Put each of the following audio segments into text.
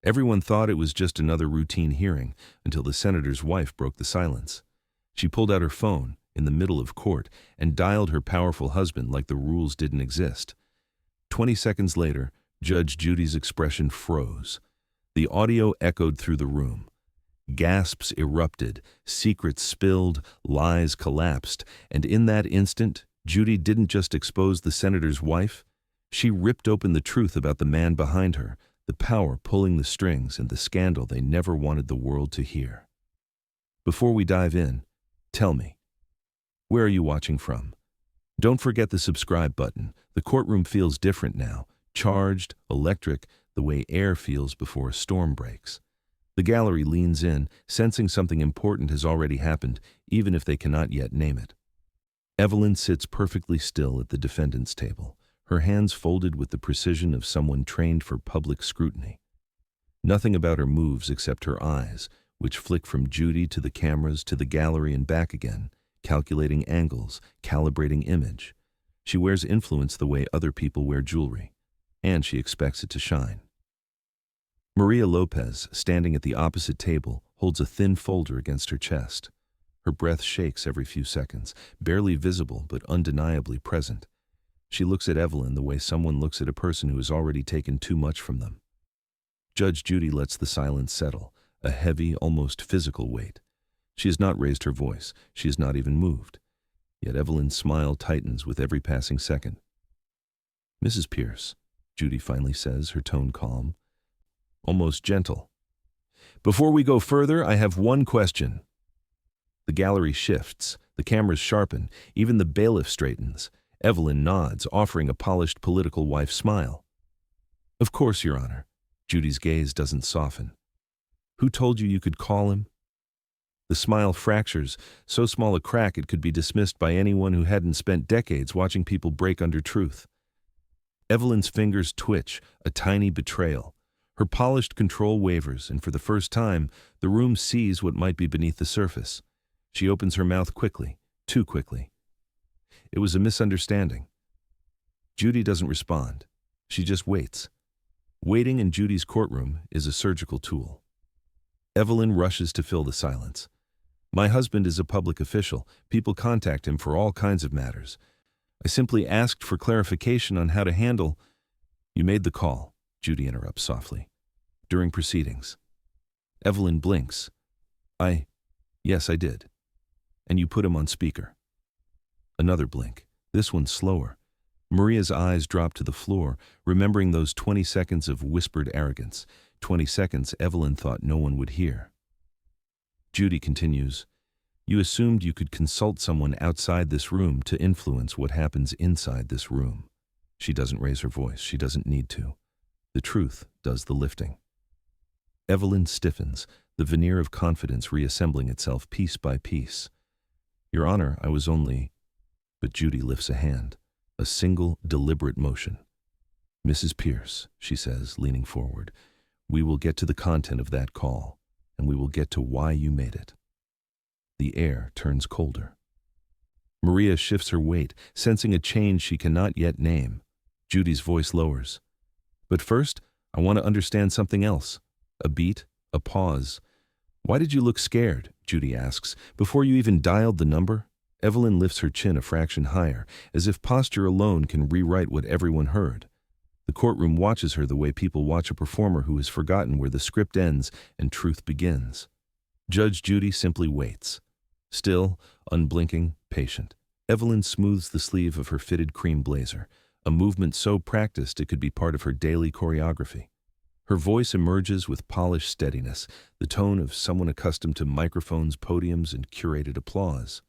Everyone thought it was just another routine hearing until the senator's wife broke the silence. She pulled out her phone in the middle of court and dialed her powerful husband like the rules didn't exist. 20 seconds later, Judge Judy's expression froze. The audio echoed through the room. Gasps erupted, secrets spilled, lies collapsed, and in that instant, Judy didn't just expose the senator's wife, she ripped open the truth about the man behind her, the power pulling the strings, and the scandal they never wanted the world to hear. Before we dive in, tell me, where are you watching from? Don't forget the subscribe button. The courtroom feels different now, charged, electric, the way air feels before a storm breaks. The gallery leans in, sensing something important has already happened, even if they cannot yet name it. Evelyn sits perfectly still at the defendant's table, her hands folded with the precision of someone trained for public scrutiny. Nothing about her moves except her eyes, which flick from Judy to the cameras to the gallery and back again, calculating angles, calibrating image. She wears influence the way other people wear jewelry, and she expects it to shine. Maria Lopez, standing at the opposite table, holds a thin folder against her chest. Her breath shakes every few seconds, barely visible but undeniably present. She looks at Evelyn the way someone looks at a person who has already taken too much from them. Judge Judy lets the silence settle, a heavy, almost physical weight. She has not raised her voice. She has not even moved. Yet Evelyn's smile tightens with every passing second. "Mrs. Pierce," Judy finally says, her tone calm, almost gentle. "Before we go further, I have one question." The gallery shifts, the cameras sharpen, even the bailiff straightens. Evelyn nods, offering a polished political wife smile. "Of course, Your Honor." Judy's gaze doesn't soften. "Who told you you could call him?" The smile fractures, so small a crack it could be dismissed by anyone who hadn't spent decades watching people break under truth. Evelyn's fingers twitch, a tiny betrayal. Her polished control wavers, and for the first time, the room sees what might be beneath the surface. She opens her mouth quickly, too quickly. "It was a misunderstanding." Judy doesn't respond. She just waits. Waiting in Judy's courtroom is a surgical tool. Evelyn rushes to fill the silence. "My husband is a public official. People contact him for all kinds of matters. I simply asked for clarification on how to handle—" "You made the call," Judy interrupts softly. "During proceedings." Evelyn blinks. Yes, I did." "And you put him on speaker." Another blink, this one slower. Maria's eyes drop to the floor, remembering those 20 seconds of whispered arrogance, 20 seconds Evelyn thought no one would hear. Judy continues, "You assumed you could consult someone outside this room to influence what happens inside this room." She doesn't raise her voice. She doesn't need to. The truth does the lifting. Evelyn stiffens, the veneer of confidence reassembling itself piece by piece. "Your Honor, I was only—" But Judy lifts a hand, a single, deliberate motion. "Mrs. Pierce," she says, leaning forward, "we will get to the content of that call, and we will get to why you made it." The air turns colder. Maria shifts her weight, sensing a change she cannot yet name. Judy's voice lowers. "But first, I want to understand something else." A beat, a pause. "Why did you look scared?" Judy asks, "before you even dialed the number?" Evelyn lifts her chin a fraction higher, as if posture alone can rewrite what everyone heard. The courtroom watches her the way people watch a performer who has forgotten where the script ends and truth begins. Judge Judy simply waits. Still, unblinking, patient. Evelyn smooths the sleeve of her fitted cream blazer, a movement so practiced it could be part of her daily choreography. Her voice emerges with polished steadiness, the tone of someone accustomed to microphones, podiums, and curated applause.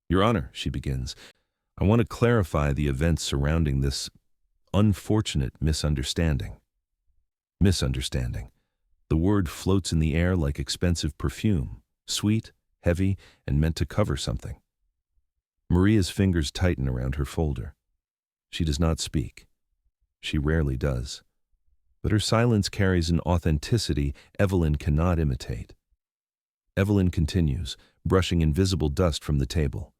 "Your Honor," she begins, "I want to clarify the events surrounding this unfortunate misunderstanding." Misunderstanding. The word floats in the air like expensive perfume, sweet, heavy, and meant to cover something. Maria's fingers tighten around her folder. She does not speak. She rarely does. But her silence carries an authenticity Evelyn cannot imitate. Evelyn continues, brushing invisible dust from the table.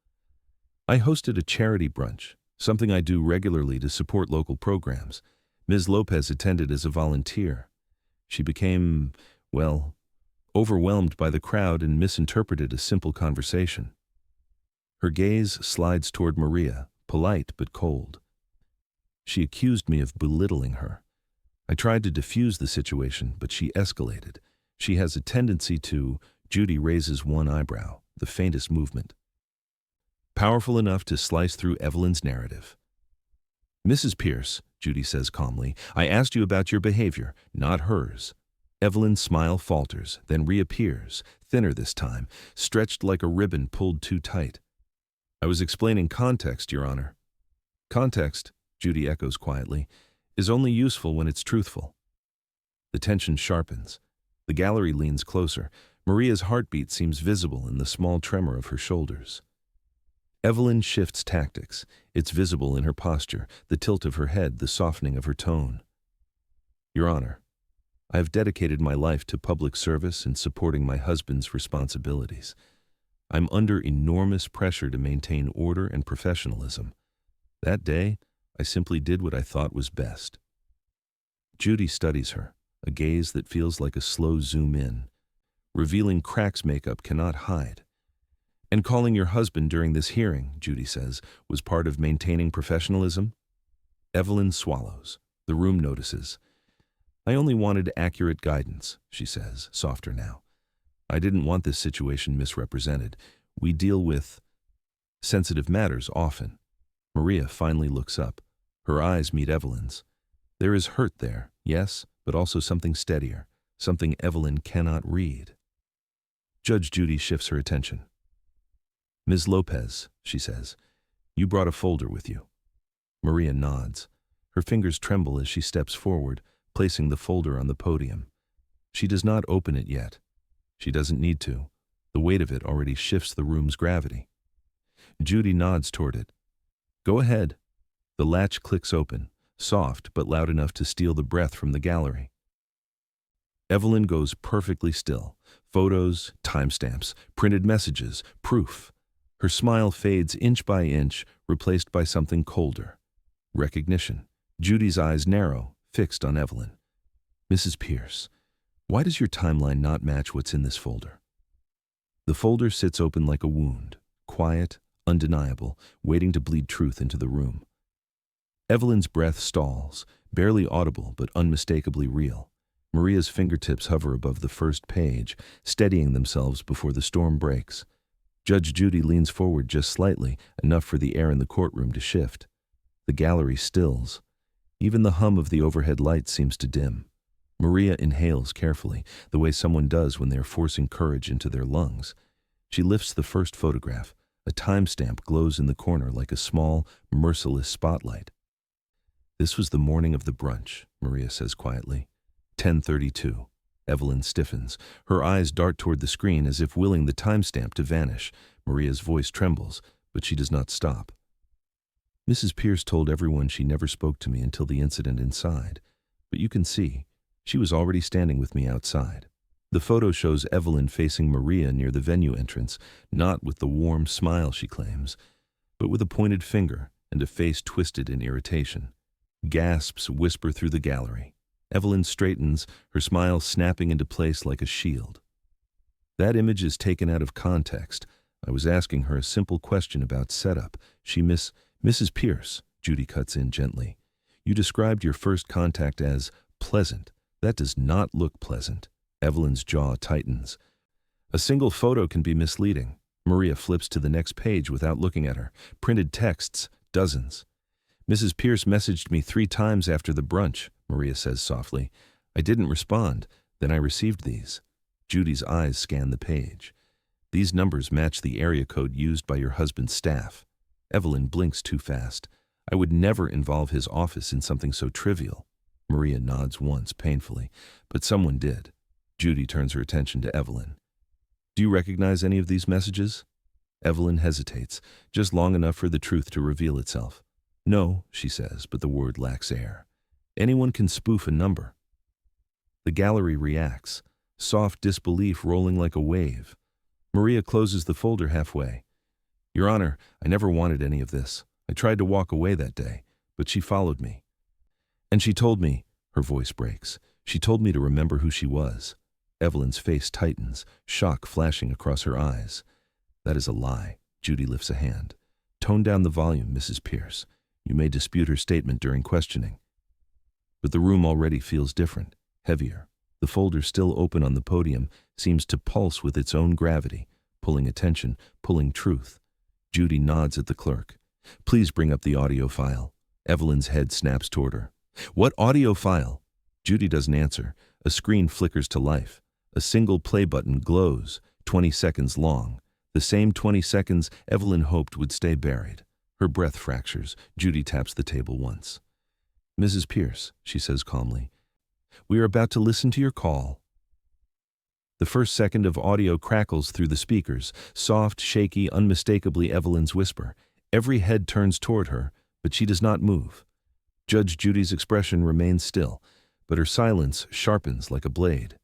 "I hosted a charity brunch, something I do regularly to support local programs. Ms. Lopez attended as a volunteer. She became, well, overwhelmed by the crowd and misinterpreted a simple conversation. Her gaze slides toward Maria, polite but cold. She accused me of belittling her. I tried to diffuse the situation, but she escalated. She has a tendency to, Judy raises one eyebrow, the faintest movement. Powerful enough to slice through Evelyn's narrative. Mrs. Pierce, Judy says calmly, I asked you about your behavior, not hers. Evelyn's smile falters, then reappears, thinner this time, stretched like a ribbon pulled too tight. I was explaining context, Your Honor. Context, Judy echoes quietly, is only useful when it's truthful. The tension sharpens. The gallery leans closer. Maria's heartbeat seems visible in the small tremor of her shoulders. Evelyn shifts tactics. It's visible in her posture, the tilt of her head, the softening of her tone. Your Honor, I have dedicated my life to public service and supporting my husband's responsibilities. I'm under enormous pressure to maintain order and professionalism. That day, I simply did what I thought was best. Judy studies her, a gaze that feels like a slow zoom in, revealing cracks makeup cannot hide. And calling your husband during this hearing, Judy says, was part of maintaining professionalism? Evelyn swallows. The room notices. I only wanted accurate guidance, she says, softer now. I didn't want this situation misrepresented. We deal with sensitive matters often. Maria finally looks up. Her eyes meet Evelyn's. There is hurt there, yes, but also something steadier, something Evelyn cannot read. Judge Judy shifts her attention. Ms. Lopez, she says, you brought a folder with you. Maria nods. Her fingers tremble as she steps forward, placing the folder on the podium. She does not open it yet. She doesn't need to. The weight of it already shifts the room's gravity. Judy nods toward it. Go ahead. The latch clicks open, soft but loud enough to steal the breath from the gallery. Evelyn goes perfectly still. Photos, timestamps, printed messages, proof. Her smile fades inch by inch, replaced by something colder. Recognition. Judy's eyes narrow, fixed on Evelyn. Mrs. Pierce, why does your timeline not match what's in this folder? The folder sits open like a wound, quiet, undeniable, waiting to bleed truth into the room. Evelyn's breath stalls, barely audible but unmistakably real. Maria's fingertips hover above the first page, steadying themselves before the storm breaks. Judge Judy leans forward just slightly, enough for the air in the courtroom to shift. The gallery stills. Even the hum of the overhead lights seems to dim. Maria inhales carefully, the way someone does when they're forcing courage into their lungs. She lifts the first photograph. A timestamp glows in the corner like a small, merciless spotlight. This was the morning of the brunch, Maria says quietly. 10:32. Evelyn stiffens. Her eyes dart toward the screen as if willing the timestamp to vanish. Maria's voice trembles, but she does not stop. Mrs. Pierce told everyone she never spoke to me until the incident inside. But you can see, she was already standing with me outside. The photo shows Evelyn facing Maria near the venue entrance, not with the warm smile she claims, but with a pointed finger and a face twisted in irritation. Gasps whisper through the gallery. Evelyn straightens, her smile snapping into place like a shield. That image is taken out of context. I was asking her a simple question about setup. Mrs. Pierce, Judy cuts in gently. You described your first contact as pleasant. That does not look pleasant. Evelyn's jaw tightens. A single photo can be misleading. Maria flips to the next page without looking at her. Printed texts, dozens. Mrs. Pierce messaged me 3 times after the brunch, Maria says softly. I didn't respond. Then I received these. Judy's eyes scan the page. These numbers match the area code used by your husband's staff. Evelyn blinks too fast. I would never involve his office in something so trivial. Maria nods once, painfully, but someone did. Judy turns her attention to Evelyn. Do you recognize any of these messages? Evelyn hesitates, just long enough for the truth to reveal itself. No, she says, but the word lacks air. Anyone can spoof a number. The gallery reacts, soft disbelief rolling like a wave. Maria closes the folder halfway. Your Honor, I never wanted any of this. I tried to walk away that day, but she followed me. And she told me, her voice breaks, She told me to remember who she was. Evelyn's face tightens, shock flashing across her eyes. That is a lie. Judy lifts a hand. Tone down the volume, Mrs. Pierce. You may dispute her statement during questioning. But the room already feels different, heavier. The folder still open on the podium seems to pulse with its own gravity, pulling attention, pulling truth. Judy nods at the clerk. Please bring up the audio file. Evelyn's head snaps toward her. What audio file? Judy doesn't answer. A screen flickers to life. A single play button glows, 20 seconds long. The same 20 seconds Evelyn hoped would stay buried. Her breath fractures. Judy taps the table once. Mrs. Pierce, she says calmly, we are about to listen to your call. The first second of audio crackles through the speakers, soft, shaky, unmistakably Evelyn's whisper. Every head turns toward her, but she does not move. Judge Judy's expression remains still, but her silence sharpens like a blade.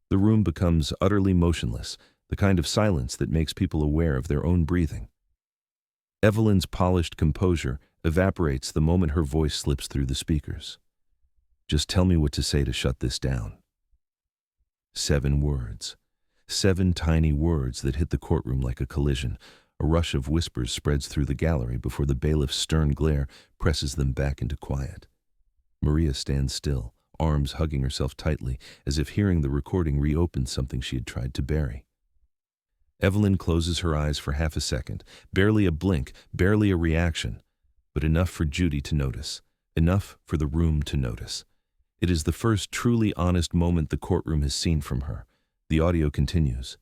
The room becomes utterly motionless, the kind of silence that makes people aware of their own breathing. Evelyn's polished composure evaporates the moment her voice slips through the speakers. Just tell me what to say to shut this down. 7 words. 7 tiny words that hit the courtroom like a collision. A rush of whispers spreads through the gallery before the bailiff's stern glare presses them back into quiet. Maria stands still, arms hugging herself tightly, as if hearing the recording reopened something she had tried to bury. Evelyn closes her eyes for half a second, barely a blink, barely a reaction, but enough for Judy to notice, enough for the room to notice. It is the first truly honest moment the courtroom has seen from her. The audio continues.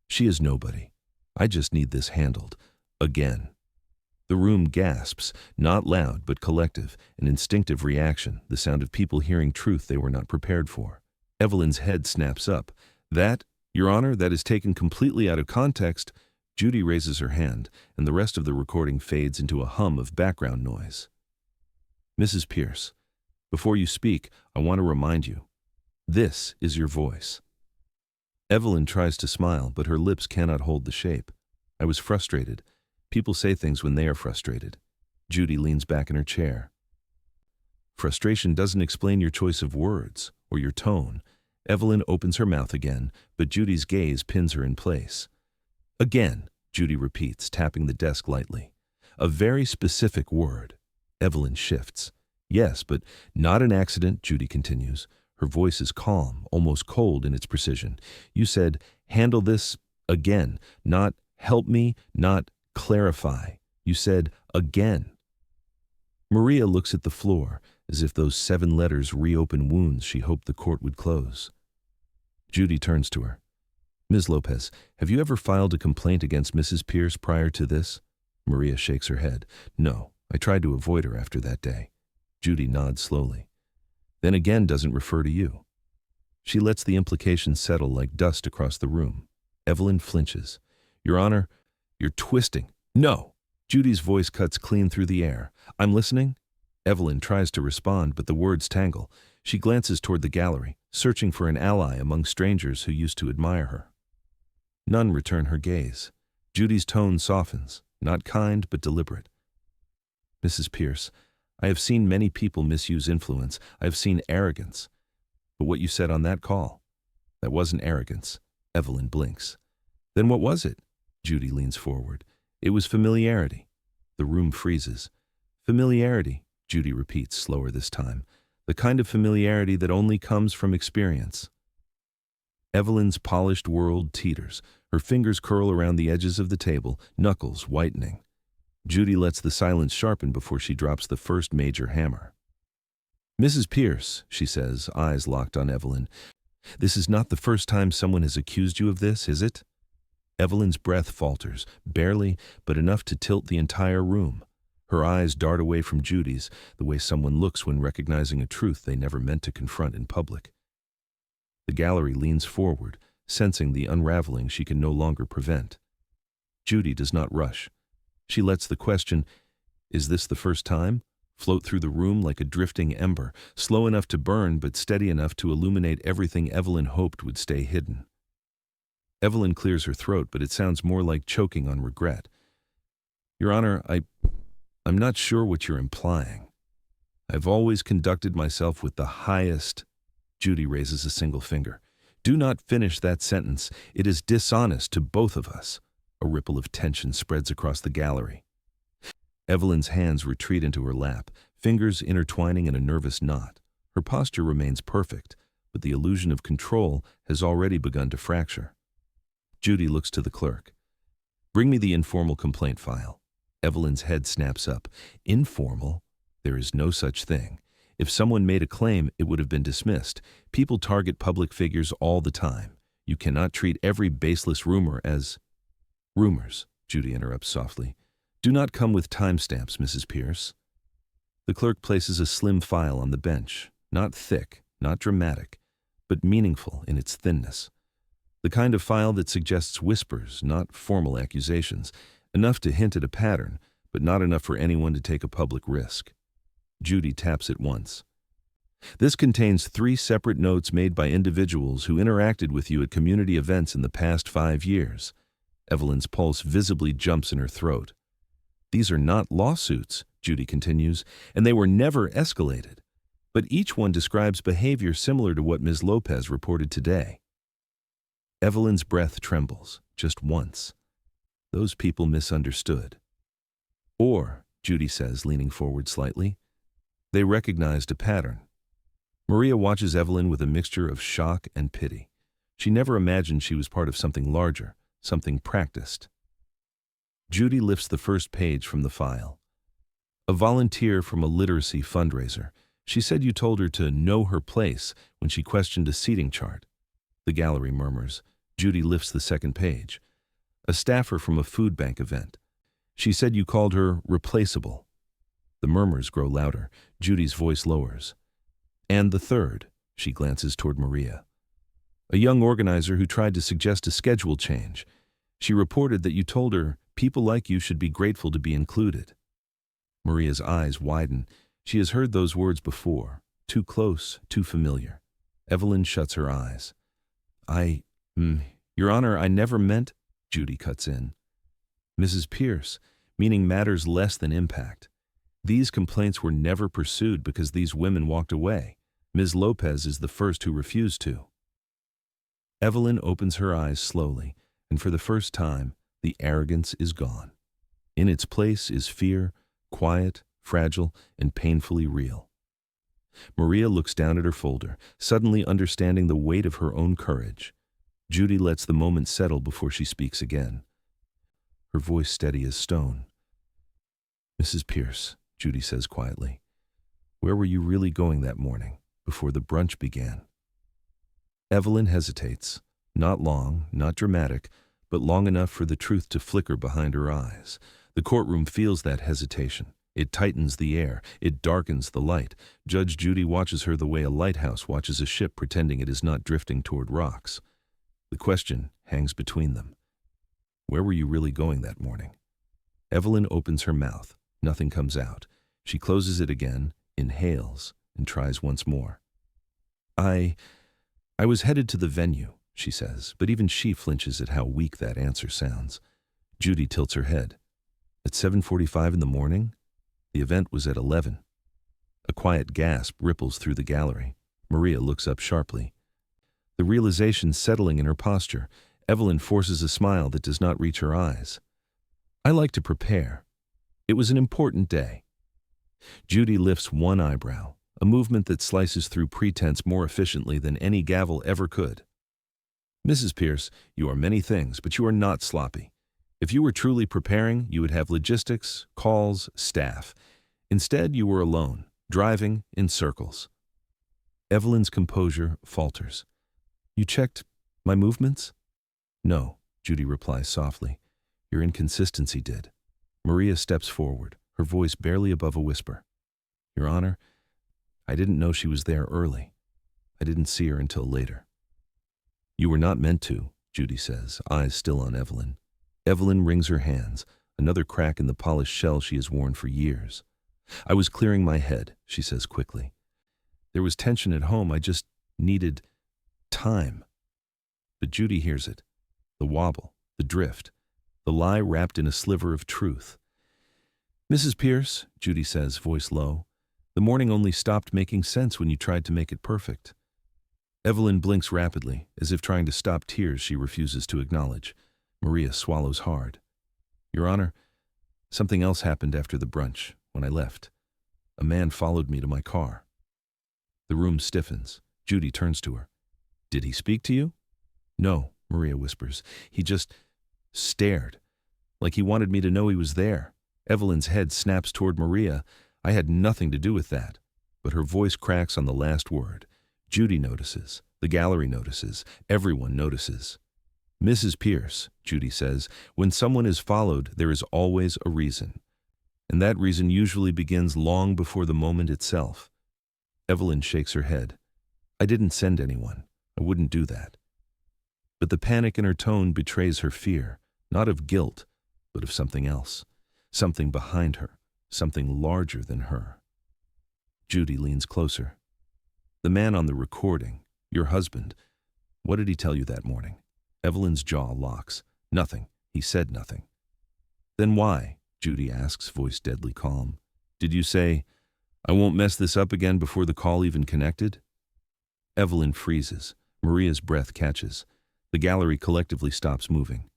She is nobody. I just need this handled. Again. The room gasps, not loud but collective, an instinctive reaction, the sound of people hearing truth they were not prepared for. Evelyn's head snaps up. That, Your Honor, that is taken completely out of context. Judy raises her hand, and the rest of the recording fades into a hum of background noise. Mrs. Pierce, before you speak, I want to remind you, this is your voice. Evelyn tries to smile, but her lips cannot hold the shape. I was frustrated. People say things when they are frustrated. Judy leans back in her chair. Frustration doesn't explain your choice of words or your tone. Evelyn opens her mouth again, but Judy's gaze pins her in place. Again, Judy repeats, tapping the desk lightly. A very specific word. Evelyn shifts. Yes, but not an accident, Judy continues. Her voice is calm, almost cold in its precision. You said, handle this again, not help me, not clarify. You said, again. Maria looks at the floor, as if those 7 letters reopen wounds she hoped the court would close. Judy turns to her. Ms. Lopez, have you ever filed a complaint against Mrs. Pierce prior to this? Maria shakes her head. No, I tried to avoid her after that day. Judy nods slowly. Then again doesn't refer to you. She lets the implication settle like dust across the room. Evelyn flinches. Your Honor, you're twisting. No! Judy's voice cuts clean through the air. I'm listening. Evelyn tries to respond, but the words tangle. She glances toward the gallery, searching for an ally among strangers who used to admire her. None return her gaze. Judy's tone softens, not kind but deliberate. Mrs. Pierce, I have seen many people misuse influence. I have seen arrogance. But what you said on that call, that wasn't arrogance. Evelyn blinks. Then what was it? Judy leans forward. It was familiarity. The room freezes. Familiarity, Judy repeats, slower this time. The kind of familiarity that only comes from experience. Evelyn's polished world teeters. Her fingers curl around the edges of the table, knuckles whitening. Judy lets the silence sharpen before she drops the first major hammer. Mrs. Pierce, she says, eyes locked on Evelyn, this is not the first time someone has accused you of this, is it? Evelyn's breath falters, barely, but enough to tilt the entire room. Her eyes dart away from Judy's, the way someone looks when recognizing a truth they never meant to confront in public. The gallery leans forward, sensing the unraveling she can no longer prevent. Judy does not rush. She lets the question, is this the first time, float through the room like a drifting ember, slow enough to burn but steady enough to illuminate everything Evelyn hoped would stay hidden. Evelyn clears her throat, but it sounds more like choking on regret. Your Honor, I'm not sure what you're implying. I've always conducted myself with the highest Judy raises a single finger. Do not finish that sentence. It is dishonest to both of us. A ripple of tension spreads across the gallery. Evelyn's hands retreat into her lap, fingers intertwining in a nervous knot. Her posture remains perfect, but the illusion of control has already begun to fracture. Judy looks to the clerk. Bring me the informal complaint file. Evelyn's head snaps up. Informal? There is no such thing. If someone made a claim, it would have been dismissed. People target public figures all the time. You cannot treat every baseless rumor as rumors, Judy interrupts softly. Do not come with timestamps, Mrs. Pierce. The clerk places a slim file on the bench, not thick, not dramatic, but meaningful in its thinness. The kind of file that suggests whispers, not formal accusations, enough to hint at a pattern, but not enough for anyone to take a public risk. Judy taps it once. This contains 3 separate notes made by individuals who interacted with you at community events in the past 5 years. Evelyn's pulse visibly jumps in her throat. These are not lawsuits, Judy continues, and they were never escalated. But each one describes behavior similar to what Ms. Lopez reported today. Evelyn's breath trembles, just once. Those people misunderstood. Or, Judy says, leaning forward slightly, they recognized a pattern. Maria watches Evelyn with a mixture of shock and pity. She never imagined she was part of something larger, something practiced. Judy lifts the first page from the file. A volunteer from a literacy fundraiser. She said you told her to know her place when she questioned a seating chart. The gallery murmurs. Judy lifts the second page. A staffer from a food bank event. She said you called her replaceable. The murmurs grow louder. Judy's voice lowers. And the third, she glances toward Maria. A young organizer who tried to suggest a schedule change. She reported that you told her people like you should be grateful to be included. Maria's eyes widen. She has heard those words before. Too close, too familiar. Evelyn shuts her eyes. Your Honor, I never meant, Judy cuts in. Mrs. Pierce, meaning matters less than impact. These complaints were never pursued because these women walked away. Ms. Lopez is the first who refused to. Evelyn opens her eyes slowly, and for the first time, the arrogance is gone. In its place is fear, quiet, fragile, and painfully real. Maria looks down at her folder, suddenly understanding the weight of her own courage. Judy lets the moment settle before she speaks again. Her voice steady as stone. Mrs. Pierce, Judy says quietly, where were you really going that morning, before the brunch began? Evelyn hesitates, not long, not dramatic, but long enough for the truth to flicker behind her eyes. The courtroom feels that hesitation. It tightens the air. It darkens the light. Judge Judy watches her the way a lighthouse watches a ship pretending it is not drifting toward rocks. The question hangs between them. Where were you really going that morning? Evelyn opens her mouth. Nothing comes out. She closes it again, inhales, and tries once more. I was headed to the venue, she says, but even she flinches at how weak that answer sounds. Judy tilts her head. At 7:45 in the morning? The event was at 11. A quiet gasp ripples through the gallery. Maria looks up sharply. The realization settling in her posture, Evelyn forces a smile that does not reach her eyes. I like to prepare. It was an important day. Judy lifts one eyebrow, a movement that slices through pretense more efficiently than any gavel ever could. Mrs. Pierce, you are many things, but you are not sloppy. If you were truly preparing, you would have logistics, calls, staff. Instead, you were alone, driving in circles. Evelyn's composure falters. You checked my movements? No, Judy replies softly. Your inconsistency did. Maria steps forward, her voice barely above a whisper. Your Honor, I didn't know she was there early. I didn't see her until later. You were not meant to, Judy says, eyes still on Evelyn. Evelyn wrings her hands, another crack in the polished shell she has worn for years. I was clearing my head, she says quickly. There was tension at home. I just needed time. But Judy hears it. The wobble, the drift, the lie wrapped in a sliver of truth. Mrs. Pierce, Judy says, voice low, the morning only stopped making sense when you tried to make it perfect. Evelyn blinks rapidly, as if trying to stop tears she refuses to acknowledge. Maria swallows hard. Your Honor, something else happened after the brunch, when I left. A man followed me to my car. The room stiffens. Judy turns to her. Did he speak to you? No, Maria whispers. He just stared, like he wanted me to know he was there. Evelyn's head snaps toward Maria. I had nothing to do with that. But her voice cracks on the last word. Judy notices. The gallery notices. Everyone notices. Mrs. Pierce, Judy says, when someone is followed, there is always a reason. And that reason usually begins long before the moment itself. Evelyn shakes her head. I didn't send anyone. I wouldn't do that. But the panic in her tone betrays her fear, not of guilt, but of something else. Something behind her, something larger than her. Judy leans closer. The man on the recording, your husband, what did he tell you that morning? Evelyn's jaw locks. Nothing. He said nothing. Then why? Judy asks, voice deadly calm. Did you say, I won't mess this up again before the call even connected? Evelyn freezes. Maria's breath catches. The gallery collectively stops moving.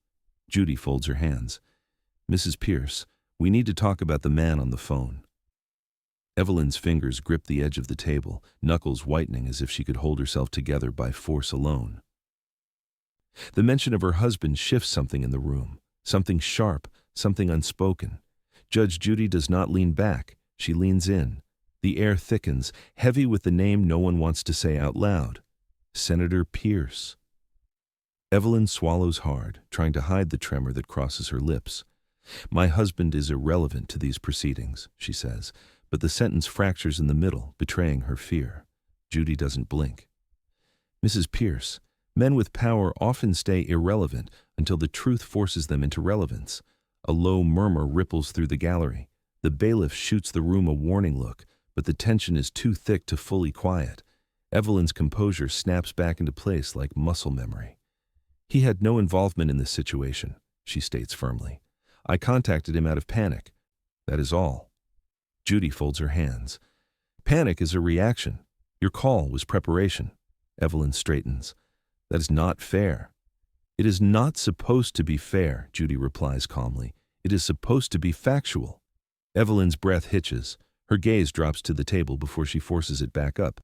Judy folds her hands. Mrs. Pierce, we need to talk about the man on the phone. Evelyn's fingers grip the edge of the table, knuckles whitening as if she could hold herself together by force alone. The mention of her husband shifts something in the room, something sharp, something unspoken. Judge Judy does not lean back. She leans in. The air thickens, heavy with the name no one wants to say out loud. Senator Pierce. Evelyn swallows hard, trying to hide the tremor that crosses her lips. My husband is irrelevant to these proceedings, she says, but the sentence fractures in the middle, betraying her fear. Judy doesn't blink. Mrs. Pierce, men with power often stay irrelevant until the truth forces them into relevance. A low murmur ripples through the gallery. The bailiff shoots the room a warning look, but the tension is too thick to fully quiet. Evelyn's composure snaps back into place like muscle memory. He had no involvement in this situation, she states firmly. I contacted him out of panic. That is all. Judy folds her hands. Panic is a reaction. Your call was preparation. Evelyn straightens. That is not fair. It is not supposed to be fair, Judy replies calmly. It is supposed to be factual. Evelyn's breath hitches. Her gaze drops to the table before she forces it back up.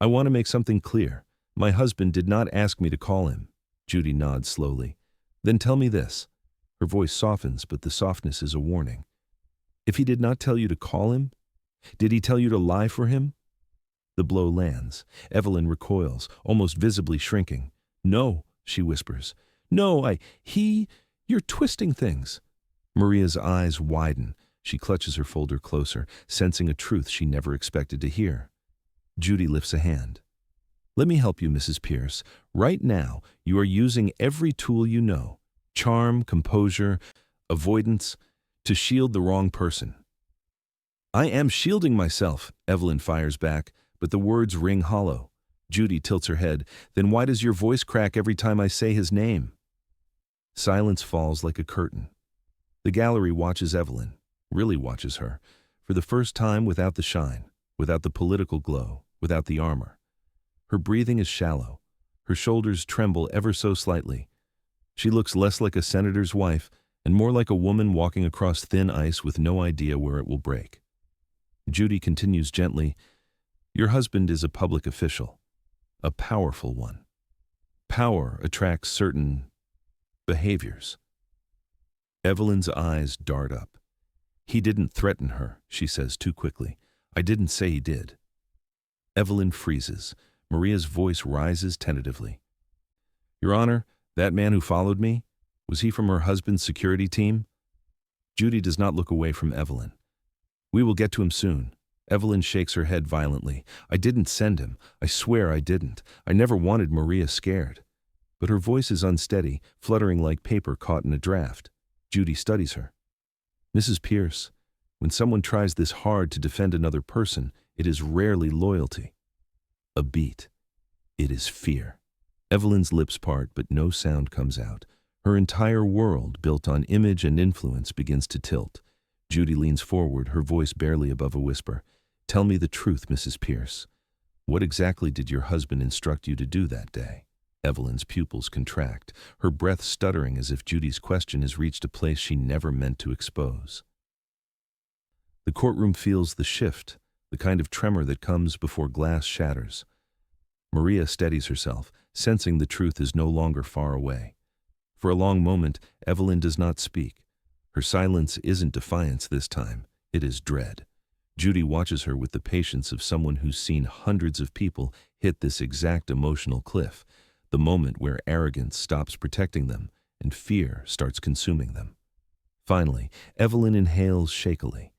I want to make something clear. My husband did not ask me to call him. Judy nods slowly. Then tell me this. Her voice softens, but the softness is a warning. If he did not tell you to call him, did he tell you to lie for him? The blow lands. Evelyn recoils, almost visibly shrinking. No, she whispers. No, you're twisting things. Maria's eyes widen. She clutches her folder closer, sensing a truth she never expected to hear. Judy lifts a hand. Let me help you, Mrs. Pierce. Right now, you are using every tool you know. Charm, composure, avoidance, to shield the wrong person. I am shielding myself, Evelyn fires back, but the words ring hollow. Judy tilts her head. Then why does your voice crack every time I say his name? Silence falls like a curtain. The gallery watches Evelyn, really watches her, for the first time without the shine, without the political glow, without the armor. Her breathing is shallow. Her shoulders tremble ever so slightly. She looks less like a senator's wife and more like a woman walking across thin ice with no idea where it will break. Judy continues gently, Your husband is a public official, a powerful one. Power attracts certain behaviors. Evelyn's eyes dart up. He didn't threaten her, she says too quickly. I didn't say he did. Evelyn freezes. Maria's voice rises tentatively. Your Honor, that man who followed me, was he from her husband's security team? Judy does not look away from Evelyn. We will get to him soon. Evelyn shakes her head violently. I didn't send him. I swear I didn't. I never wanted Maria scared. But her voice is unsteady, fluttering like paper caught in a draft. Judy studies her. Mrs. Pierce, when someone tries this hard to defend another person, it is rarely loyalty. A beat. It is fear. Evelyn's lips part, but no sound comes out. Her entire world, built on image and influence, begins to tilt. Judy leans forward, her voice barely above a whisper. Tell me the truth, Mrs. Pierce. What exactly did your husband instruct you to do that day? Evelyn's pupils contract, her breath stuttering as if Judy's question has reached a place she never meant to expose. The courtroom feels the shift, the kind of tremor that comes before glass shatters. Maria steadies herself, sensing the truth is no longer far away. For a long moment, Evelyn does not speak. Her silence isn't defiance this time, it is dread. Judy watches her with the patience of someone who's seen hundreds of people hit this exact emotional cliff, the moment where arrogance stops protecting them and fear starts consuming them. Finally, Evelyn inhales shakily.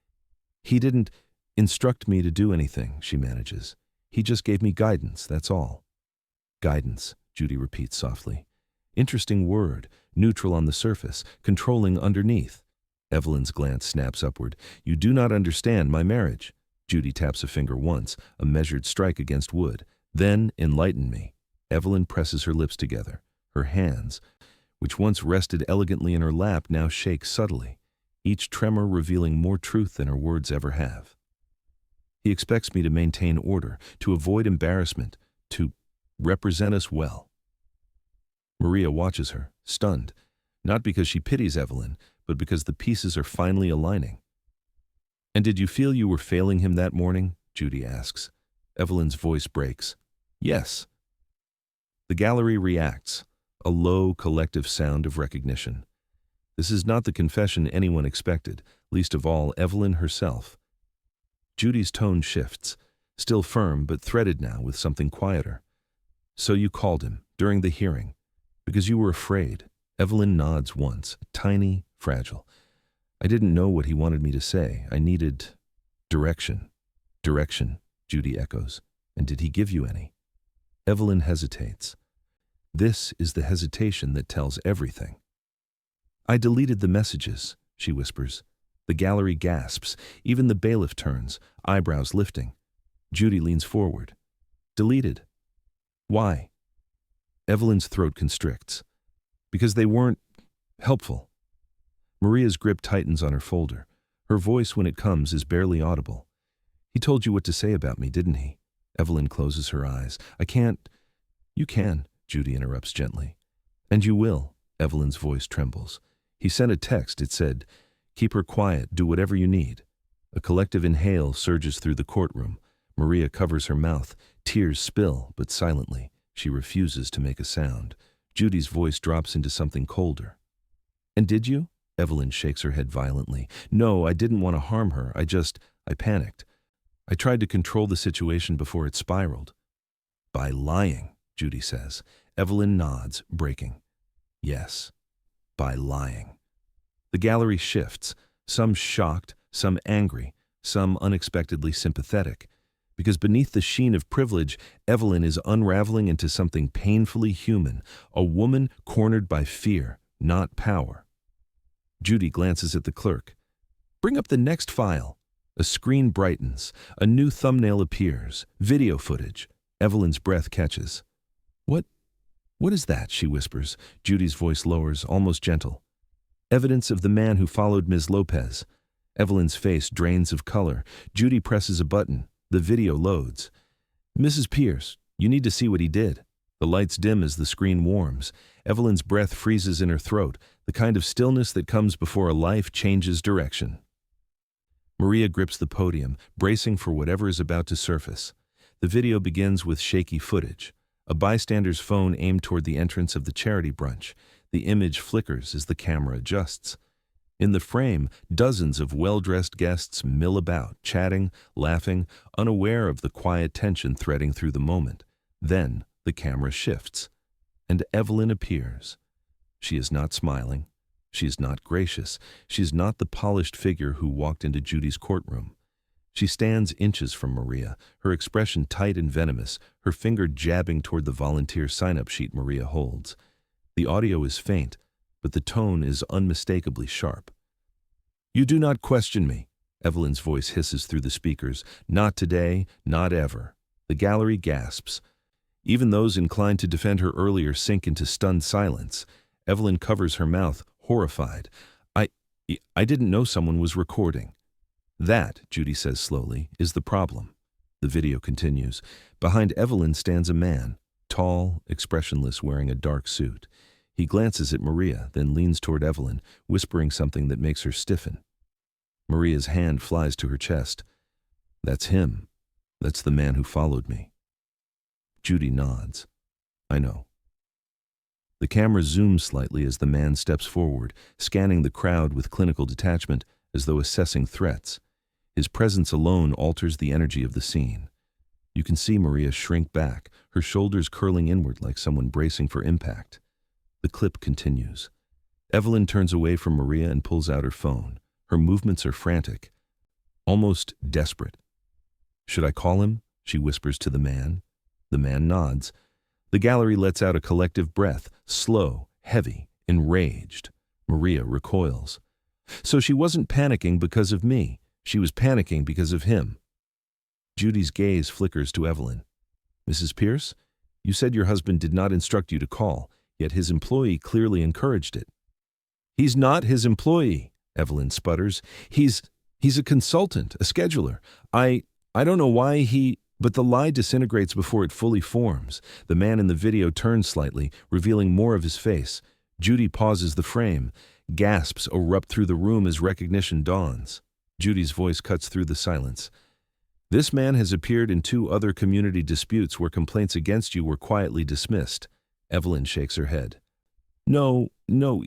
He didn't instruct me to do anything, she manages. He just gave me guidance, that's all. Guidance, Judy repeats softly. Interesting word, neutral on the surface, controlling underneath. Evelyn's glance snaps upward. You do not understand my marriage. Judy taps a finger once, a measured strike against wood. Then enlighten me. Evelyn presses her lips together. Her hands, which once rested elegantly in her lap, now shake subtly, each tremor revealing more truth than her words ever have. He expects me to maintain order, to avoid embarrassment, to represent us well. Maria watches her, stunned, not because she pities Evelyn, but because the pieces are finally aligning. And did you feel you were failing him that morning? Judy asks. Evelyn's voice breaks. Yes. The gallery reacts, a low, collective sound of recognition. This is not the confession anyone expected, least of all Evelyn herself. Judy's tone shifts, still firm but threaded now with something quieter. So you called him, during the hearing, because you were afraid. Evelyn nods once, tiny, fragile. I didn't know what he wanted me to say. I needed direction. Direction, Judy echoes. And did he give you any? Evelyn hesitates. This is the hesitation that tells everything. I deleted the messages, she whispers. The gallery gasps. Even the bailiff turns, eyebrows lifting. Judy leans forward. Deleted. Why? Evelyn's throat constricts. Because they weren't helpful. Maria's grip tightens on her folder. Her voice, when it comes, is barely audible. He told you what to say about me, didn't he? Evelyn closes her eyes. I can't. You can, Judy interrupts gently. And you will, Evelyn's voice trembles. He sent a text. It said, keep her quiet, do whatever you need. A collective inhale surges through the courtroom. Maria covers her mouth. Tears spill, but silently. She refuses to make a sound. Judy's voice drops into something colder. And did you? Evelyn shakes her head violently. No, I didn't want to harm her. I panicked. I tried to control the situation before it spiraled. By lying, Judy says. Evelyn nods, breaking. Yes, by lying. The gallery shifts, some shocked, some angry, some unexpectedly sympathetic. Because beneath the sheen of privilege, Evelyn is unraveling into something painfully human, a woman cornered by fear, not power. Judy glances at the clerk. Bring up the next file. A screen brightens. A new thumbnail appears. Video footage. Evelyn's breath catches. What is that? She whispers. Judy's voice lowers, almost gentle. Evidence of the man who followed Ms. Lopez. Evelyn's face drains of color. Judy presses a button. The video loads. Mrs. Pierce, you need to see what he did. The lights dim as the screen warms. Evelyn's breath freezes in her throat, the kind of stillness that comes before a life changes direction. Maria grips the podium, bracing for whatever is about to surface. The video begins with shaky footage. A bystander's phone aimed toward the entrance of the charity brunch. The image flickers as the camera adjusts. In the frame, dozens of well-dressed guests mill about, chatting, laughing, unaware of the quiet tension threading through the moment. Then the camera shifts, and Evelyn appears. She is not smiling. She is not gracious. She is not the polished figure who walked into Judy's courtroom. She stands inches from Maria, her expression tight and venomous, her finger jabbing toward the volunteer sign-up sheet Maria holds. The audio is faint, but the tone is unmistakably sharp. You do not question me, Evelyn's voice hisses through the speakers. Not today, not ever. The gallery gasps. Even those inclined to defend her earlier sink into stunned silence. Evelyn covers her mouth, horrified. I didn't know someone was recording. That, Judy says slowly, is the problem. The video continues. Behind Evelyn stands a man, tall, expressionless, wearing a dark suit. He glances at Maria, then leans toward Evelyn, whispering something that makes her stiffen. Maria's hand flies to her chest. That's him. That's the man who followed me. Judy nods. I know. The camera zooms slightly as the man steps forward, scanning the crowd with clinical detachment as though assessing threats. His presence alone alters the energy of the scene. You can see Maria shrink back, her shoulders curling inward like someone bracing for impact. The clip continues. Evelyn turns away from Maria and pulls out her phone. Her movements are frantic, almost desperate. Should I call him? She whispers to the man. The man nods. The gallery lets out a collective breath, slow, heavy, enraged. Maria recoils. So she wasn't panicking because of me. She was panicking because of him. Judy's gaze flickers to Evelyn. Mrs. Pierce, you said your husband did not instruct you to call, yet his employee clearly encouraged it. He's not his employee, Evelyn sputters. He's a consultant, a scheduler. I don't know why but the lie disintegrates before it fully forms. The man in the video turns slightly, revealing more of his face. Judy pauses the frame. Gasps erupt through the room as recognition dawns. Judy's voice cuts through the silence. This man has appeared in 2 other community disputes where complaints against you were quietly dismissed. Evelyn shakes her head. No,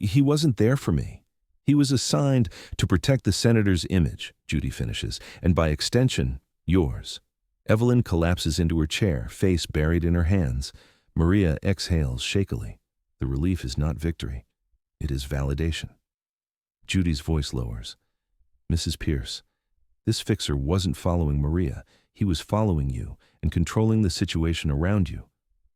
he wasn't there for me. He was assigned to protect the senator's image, Judy finishes, and by extension, yours. Evelyn collapses into her chair, face buried in her hands. Maria exhales shakily. The relief is not victory. It is validation. Judy's voice lowers. Mrs. Pierce, this fixer wasn't following Maria. He was following you and controlling the situation around you.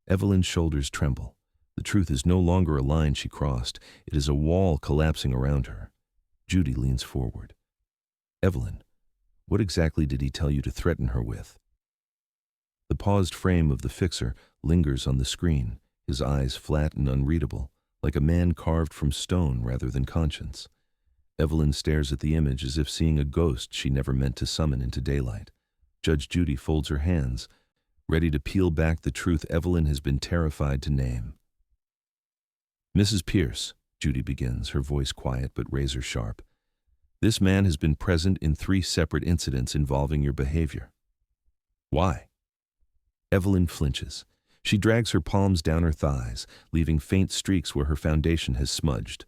Evelyn's shoulders tremble. The truth is no longer a line she crossed. It is a wall collapsing around her. Judy leans forward. Evelyn, what exactly did he tell you to threaten her with? The paused frame of the fixer lingers on the screen, his eyes flat and unreadable, like a man carved from stone rather than conscience. Evelyn stares at the image as if seeing a ghost she never meant to summon into daylight. Judge Judy folds her hands, ready to peel back the truth Evelyn has been terrified to name. Mrs. Pierce, Judy begins, her voice quiet but razor sharp. This man has been present in 3 separate incidents involving your behavior. Why? Evelyn flinches. She drags her palms down her thighs, leaving faint streaks where her foundation has smudged.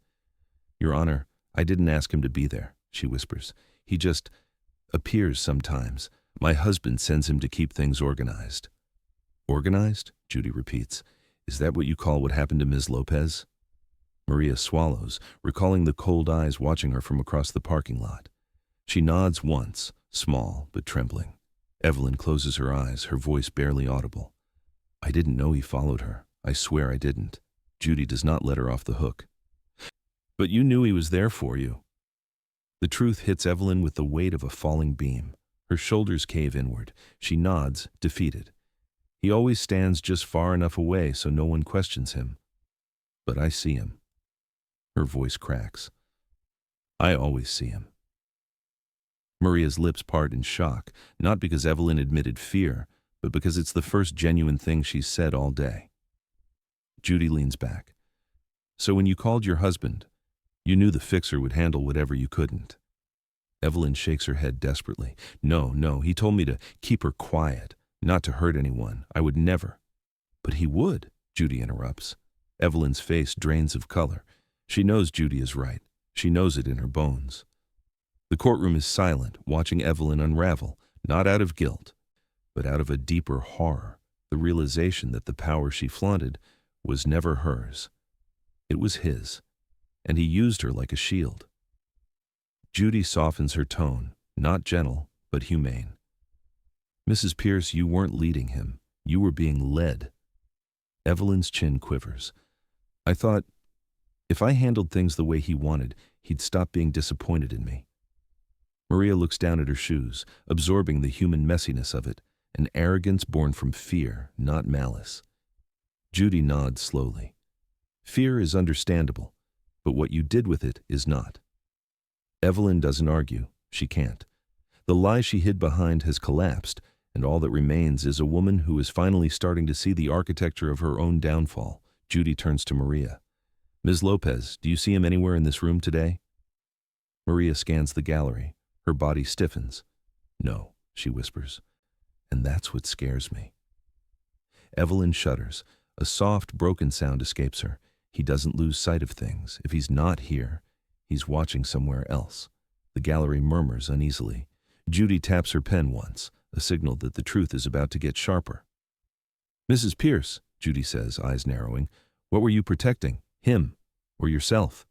Your Honor, I didn't ask him to be there, she whispers. He just appears sometimes. My husband sends him to keep things organized. Organized? Judy repeats. Is that what you call what happened to Ms. Lopez? Maria swallows, recalling the cold eyes watching her from across the parking lot. She nods once, small but trembling. Evelyn closes her eyes, her voice barely audible. I didn't know he followed her. I swear I didn't. Judy does not let her off the hook. But you knew he was there for you. The truth hits Evelyn with the weight of a falling beam. Her shoulders cave inward. She nods, defeated. He always stands just far enough away so no one questions him. But I see him. Her voice cracks. I always see him. Maria's lips part in shock, not because Evelyn admitted fear, but because it's the first genuine thing she's said all day. Judy leans back. So when you called your husband, you knew the fixer would handle whatever you couldn't. Evelyn shakes her head desperately. No, he told me to keep her quiet, not to hurt anyone. I would never. But he would, Judy interrupts. Evelyn's face drains of color. She knows Judy is right. She knows it in her bones. The courtroom is silent, watching Evelyn unravel, not out of guilt, but out of a deeper horror, the realization that the power she flaunted was never hers. It was his, and he used her like a shield. Judy softens her tone, not gentle, but humane. Mrs. Pierce, you weren't leading him. You were being led. Evelyn's chin quivers. I thought, if I handled things the way he wanted, he'd stop being disappointed in me. Maria looks down at her shoes, absorbing the human messiness of it, an arrogance born from fear, not malice. Judy nods slowly. Fear is understandable, but what you did with it is not. Evelyn doesn't argue. She can't. The lie she hid behind has collapsed, and all that remains is a woman who is finally starting to see the architecture of her own downfall. Judy turns to Maria. Ms. Lopez, do you see him anywhere in this room today? Maria scans the gallery. Her body stiffens. No, she whispers. And that's what scares me. Evelyn shudders. A soft, broken sound escapes her. He doesn't lose sight of things. If he's not here, he's watching somewhere else. The gallery murmurs uneasily. Judy taps her pen once, a signal that the truth is about to get sharper. Mrs. Pierce, Judy says, eyes narrowing, what were you protecting? Him or yourself?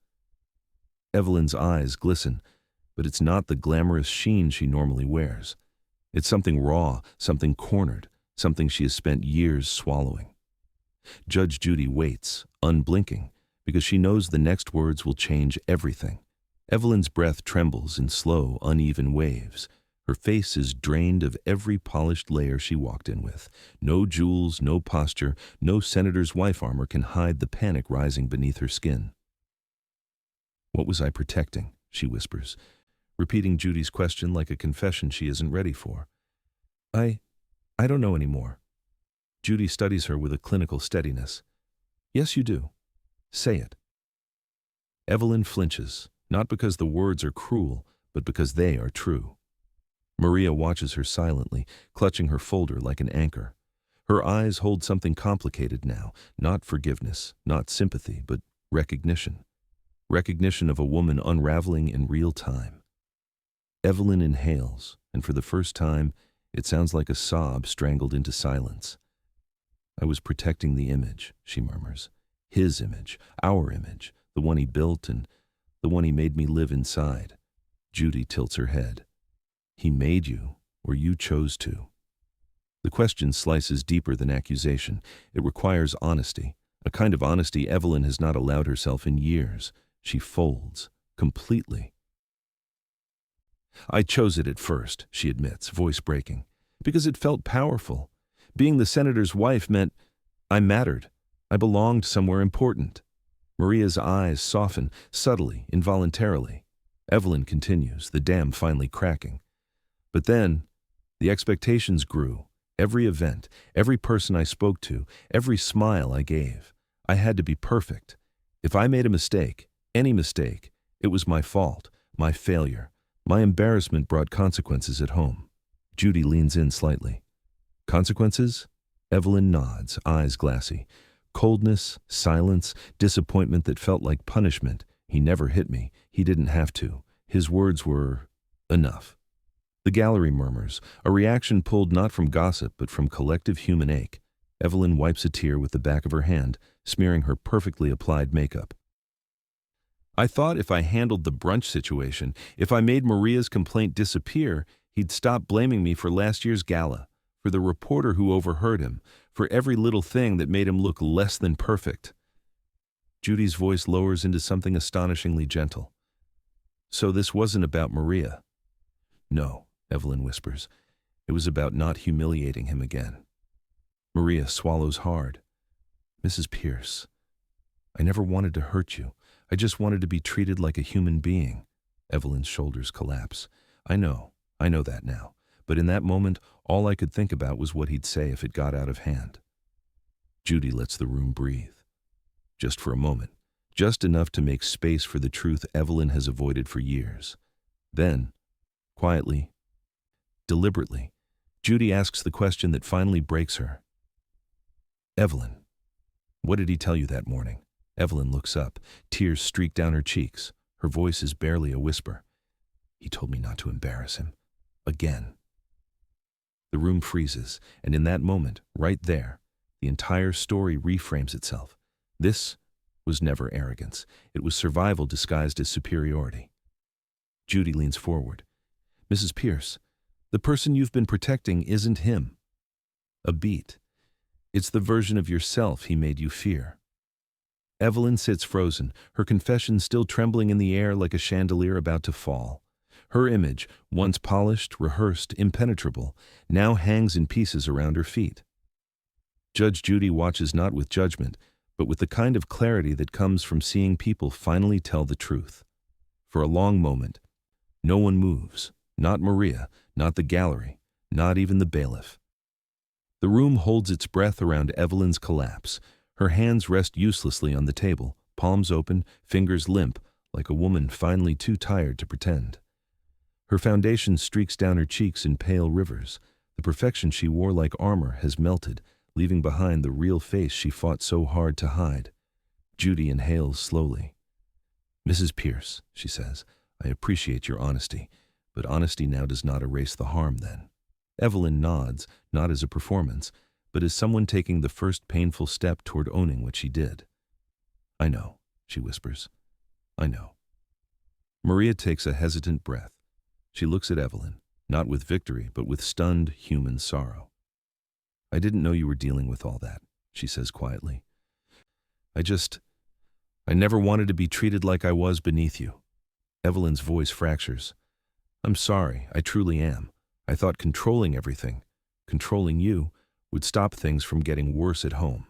Evelyn's eyes glisten, but it's not the glamorous sheen she normally wears. It's something raw, something cornered, something she has spent years swallowing. Judge Judy waits, unblinking, because she knows the next words will change everything. Evelyn's breath trembles in slow, uneven waves. Her face is drained of every polished layer she walked in with. No jewels, no posture, no senator's wife armor can hide the panic rising beneath her skin. What was I protecting? She whispers, repeating Judy's question like a confession she isn't ready for. I don't know anymore. Judy studies her with a clinical steadiness. Yes, you do. Say it. Evelyn flinches, not because the words are cruel, but because they are true. Maria watches her silently, clutching her folder like an anchor. Her eyes hold something complicated now, not forgiveness, not sympathy, but recognition. Recognition of a woman unraveling in real time. Evelyn inhales, and for the first time, it sounds like a sob strangled into silence. I was protecting the image, she murmurs. His image, our image, the one he built and the one he made me live inside. Judy tilts her head. He made you, or you chose to. The question slices deeper than accusation. It requires honesty, a kind of honesty Evelyn has not allowed herself in years. She folds, completely. I chose it at first, she admits, voice breaking, because it felt powerful. Being the senator's wife meant I mattered. I belonged somewhere important. Maria's eyes soften, subtly, involuntarily. Evelyn continues, the dam finally cracking. But then, the expectations grew. Every event, every person I spoke to, every smile I gave. I had to be perfect. If I made a mistake, any mistake, it was my fault, my failure. My embarrassment brought consequences at home. Judy leans in slightly. Consequences? Evelyn nods, eyes glassy. Coldness, silence, disappointment that felt like punishment. He never hit me. He didn't have to. His words were enough. The gallery murmurs, a reaction pulled not from gossip but from collective human ache. Evelyn wipes a tear with the back of her hand, smearing her perfectly applied makeup. I thought if I handled the brunch situation, if I made Maria's complaint disappear, he'd stop blaming me for last year's gala, for the reporter who overheard him, for every little thing that made him look less than perfect. Judy's voice lowers into something astonishingly gentle. So this wasn't about Maria. No, Evelyn whispers. It was about not humiliating him again. Maria swallows hard. Mrs. Pierce, I never wanted to hurt you. I just wanted to be treated like a human being. Evelyn's shoulders collapse. I know that now. But in that moment, all I could think about was what he'd say if it got out of hand. Judy lets the room breathe. Just for a moment. Just enough to make space for the truth Evelyn has avoided for years. Then, quietly, deliberately, Judy asks the question that finally breaks her. Evelyn, what did he tell you that morning? Evelyn looks up. Tears streak down her cheeks. Her voice is barely a whisper. He told me not to embarrass him. Again. The room freezes, and in that moment, right there, the entire story reframes itself. This was never arrogance. It was survival disguised as superiority. Judy leans forward. Mrs. Pierce, the person you've been protecting isn't him. A beat. It's the version of yourself he made you fear. Evelyn sits frozen, her confession still trembling in the air like a chandelier about to fall. Her image, once polished, rehearsed, impenetrable, now hangs in pieces around her feet. Judge Judy watches not with judgment, but with the kind of clarity that comes from seeing people finally tell the truth. For a long moment, no one moves, not Maria, not the gallery, Not even the bailiff. The room holds its breath around Evelyn's collapse. Her hands rest uselessly on the table, palms open, fingers limp, like a woman finally too tired to pretend. Her foundation streaks down her cheeks in pale rivers. The perfection she wore like armor has melted, leaving behind the real face she fought so hard to hide. Judy inhales slowly. "Mrs. Pierce," she says, "I appreciate your honesty, but honesty now does not erase the harm then." Evelyn nods, not as a performance, but as someone taking the first painful step toward owning what she did. "I know," she whispers. "I know." Maria takes a hesitant breath. She looks at Evelyn, not with victory, but with stunned human sorrow. "I didn't know you were dealing with all that," she says quietly. I never wanted to be treated like I was beneath you." Evelyn's voice fractures. "I'm sorry, I truly am. I thought controlling everything, controlling you, would stop things from getting worse at home."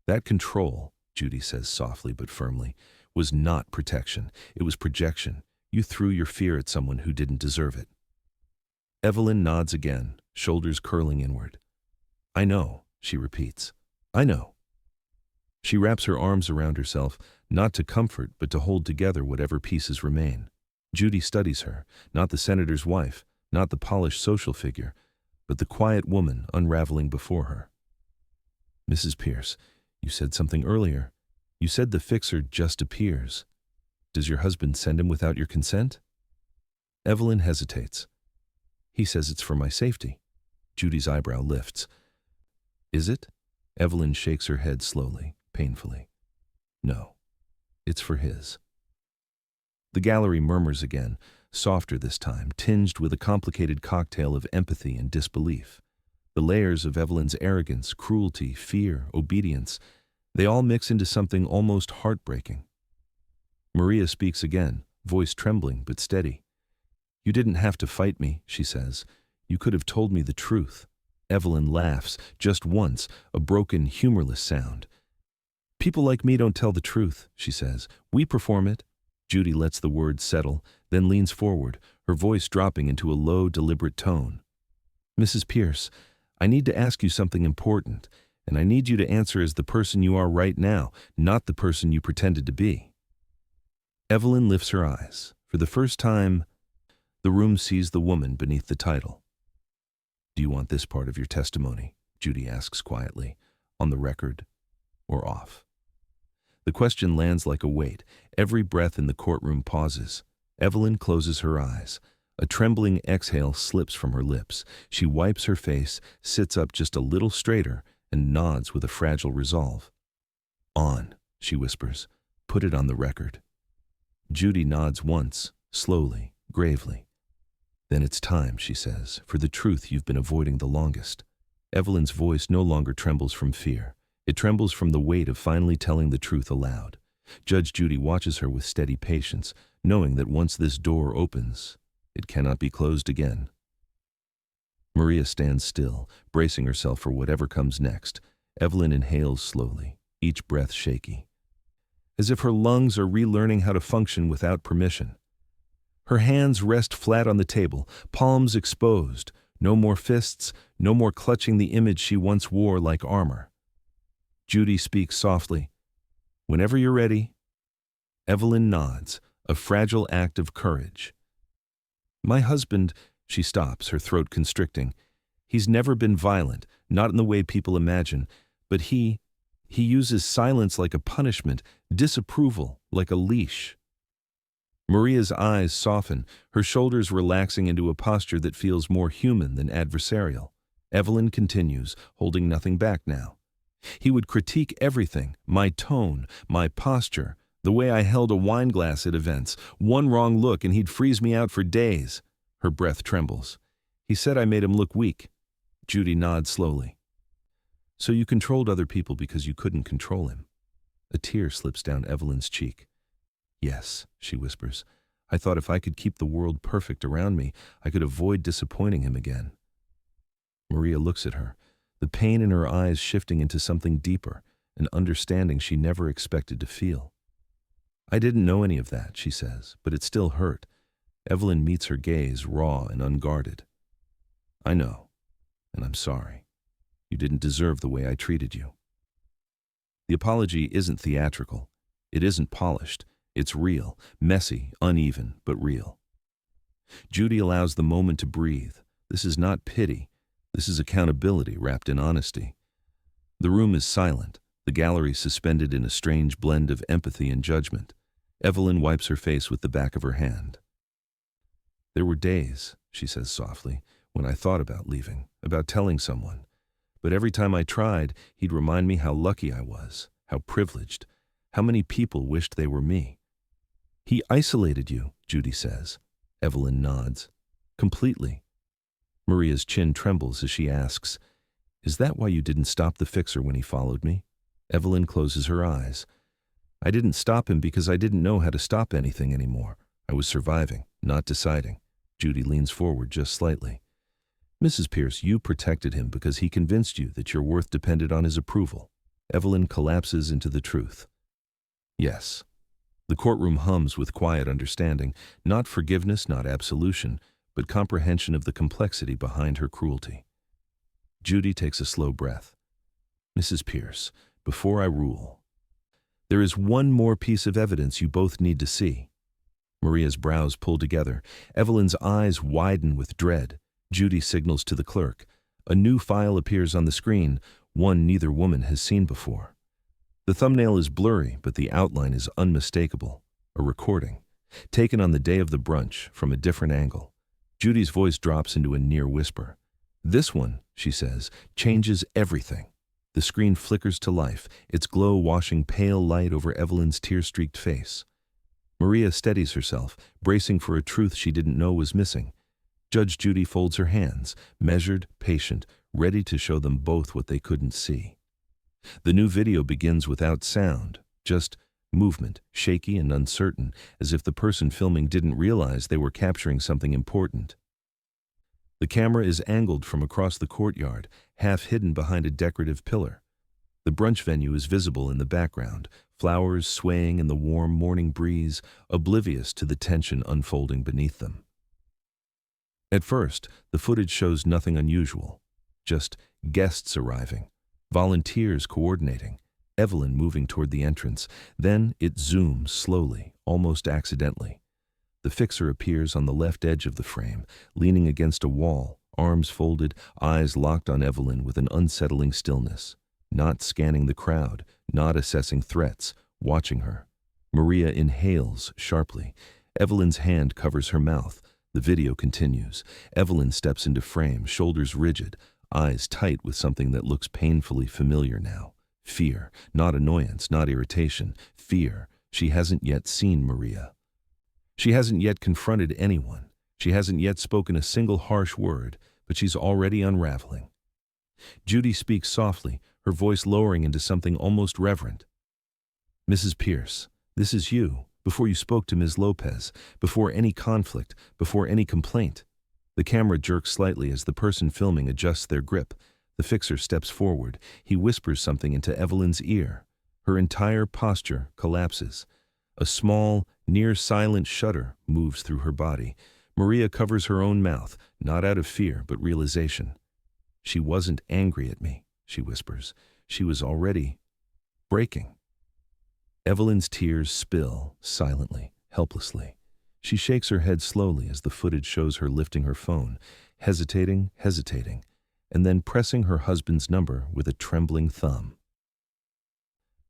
"That control," Judy says softly but firmly, "was not protection. It was projection. You threw your fear at someone who didn't deserve it." Evelyn nods again, shoulders curling inward. "I know," she repeats. "I know." She wraps her arms around herself, not to comfort but to hold together whatever pieces remain. Judy studies her, not the senator's wife, not the polished social figure, but the quiet woman unraveling before her. "Mrs. Pierce, you said something earlier. You said the fixer just appears. Does your husband send him without your consent?" Evelyn hesitates. "He says it's for my safety." Judy's eyebrow lifts. "Is it?" Evelyn shakes her head slowly, painfully. "No, it's for his." The gallery murmurs again, softer this time, tinged with a complicated cocktail of empathy and disbelief. The layers of Evelyn's arrogance, cruelty, fear, obedience, they all mix into something almost heartbreaking. Maria speaks again, voice trembling but steady. "You didn't have to fight me," she says. "You could have told me the truth." Evelyn laughs, just once, a broken, humorless sound. "People like me don't tell the truth," she says. "We perform it." Judy lets the words settle, then leans forward, her voice dropping into a low, deliberate tone. "Mrs. Pierce, I need to ask you something important, and I need you to answer as the person you are right now, not the person you pretended to be." Evelyn lifts her eyes. For the first time, the room sees the woman beneath the title. "Do you want this part of your testimony?" Judy asks quietly. "On the record or off?" The question lands like a weight. Every breath in the courtroom pauses. Evelyn closes her eyes. A trembling exhale slips from her lips. She wipes her face, sits up just a little straighter, and nods with a fragile resolve. "On," she whispers. "Put it on the record." Judy nods once, slowly, gravely. "Then it's time," she says, "for the truth you've been avoiding the longest." Evelyn's voice no longer trembles from fear. It trembles from the weight of finally telling the truth aloud. Judge Judy watches her with steady patience, knowing that once this door opens, it cannot be closed again. Maria stands still, bracing herself for whatever comes next. Evelyn inhales slowly, each breath shaky, as if her lungs are relearning how to function without permission. Her hands rest flat on the table, palms exposed. No more fists, no more clutching the image she once wore like armor. Judy speaks softly. "Whenever you're ready." Evelyn nods, a fragile act of courage. "My husband," she stops, her throat constricting. "He's never been violent, not in the way people imagine, but he uses silence like a punishment, disapproval like a leash." Maria's eyes soften, her shoulders relaxing into a posture that feels more human than adversarial. Evelyn continues, holding nothing back now. "He would critique everything, my tone, my posture, the way I held a wine glass at events. One wrong look and he'd freeze me out for days." Her breath trembles. "He said I made him look weak." Judy nods slowly. "So you controlled other people because you couldn't control him." A tear slips down Evelyn's cheek. "Yes," she whispers. "I thought if I could keep the world perfect around me, I could avoid disappointing him again." Maria looks at her, the pain in her eyes shifting into something deeper, an understanding she never expected to feel. "I didn't know any of that," she says, "but it still hurt." Evelyn meets her gaze, raw and unguarded. I know, and I'm sorry. You didn't deserve the way I treated you. The apology isn't theatrical. It isn't polished. It's real, messy, uneven, but real. Judy allows the moment to breathe. This is not pity. This is accountability wrapped in honesty. The room is silent, the gallery suspended in a strange blend of empathy and judgment. Evelyn wipes her face with the back of her hand. There were days, she says softly, when I thought about leaving, about telling someone. But every time I tried, he'd remind me how lucky I was, how privileged, how many people wished they were me. He isolated you, Judy says. Evelyn nods. Completely. Maria's chin trembles as she asks, "Is that why you didn't stop the fixer when he followed me?" Evelyn closes her eyes. "I didn't stop him because I didn't know how to stop anything anymore. I was surviving, not deciding." Judy leans forward just slightly. "Mrs. Pierce, you protected him because he convinced you that your worth depended on his approval." Evelyn collapses into the truth. Yes. The courtroom hums with quiet understanding, not forgiveness, not absolution, but comprehension of the complexity behind her cruelty. Judy takes a slow breath. "Mrs. Pierce, before I rule, there is one more piece of evidence you both need to see." Maria's brows pull together. Evelyn's eyes widen with dread. Judy signals to the clerk. A new file appears on the screen, one neither woman has seen before. The thumbnail is blurry, but the outline is unmistakable. A recording, taken on the day of the brunch from a different angle. Judy's voice drops into a near whisper. "This one," she says, "changes everything." The screen flickers to life, its glow washing pale light over Evelyn's tear-streaked face. Maria steadies herself, bracing for a truth she didn't know was missing. Judge Judy folds her hands, measured, patient, ready to show them both what they couldn't see. The new video begins without sound, just movement, shaky and uncertain, as if the person filming didn't realize they were capturing something important. The camera is angled from across the courtyard, half hidden behind a decorative pillar. The brunch venue is visible in the background, flowers swaying in the warm morning breeze, oblivious to the tension unfolding beneath them. At first, the footage shows nothing unusual, just guests arriving, volunteers coordinating, Evelyn moving toward the entrance. Then it zooms slowly, almost accidentally. The fixer appears on the left edge of the frame, leaning against a wall, arms folded, eyes locked on Evelyn with an unsettling stillness, not scanning the crowd, not assessing threats, watching her. Maria inhales sharply. Evelyn's hand covers her mouth. The video continues. Evelyn steps into frame, shoulders rigid, eyes tight with something that looks painfully familiar now. Fear, not annoyance, not irritation. Fear. She hasn't yet seen Maria. She hasn't yet confronted anyone. She hasn't yet spoken a single harsh word, but she's already unraveling. Judy speaks softly, her voice lowering into something almost reverent. "Mrs. Pierce, this is you, before you spoke to Ms. Lopez, before any conflict, before any complaint." The camera jerks slightly as the person filming adjusts their grip. The fixer steps forward. He whispers something into Evelyn's ear. Her entire posture collapses. A small, near-silent shudder moves through her body. Maria covers her own mouth, not out of fear, but realization. "She wasn't angry at me," she whispers. "She was already breaking." Evelyn's tears spill, silently, helplessly. She shakes her head slowly as the footage shows her lifting her phone, hesitating, and then pressing her husband's number with a trembling thumb.